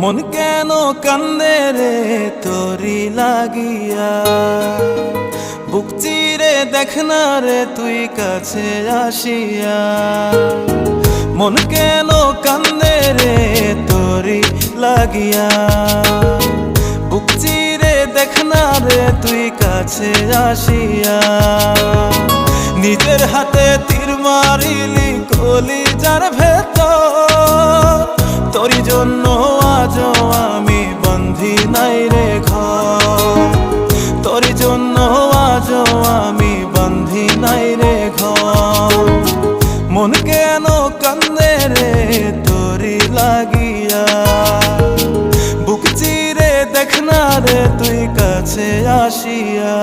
মন কেন কান্দে রে তোরি লাগিয়া, বুক চিরে দেখ না রে তুই কাছে আসিয়া। মন কেন কান্দে রে তোরি লাগিয়া, বুক চিরে দেখ না রে তুই কাছে আসিয়া। নিজের হাতে তীর মারিলি কলিজার ভেতর, তোরি জন্য আজও আমি বন্ধি নাই রে ঘর, তোরি জন্য আজও আমি বন্ধি নাই রে ঘর। মন কেন কান্দে রে তোরি লাগিয়া, বুক চিরে দেখ না রে তুই কাছে আসিয়া।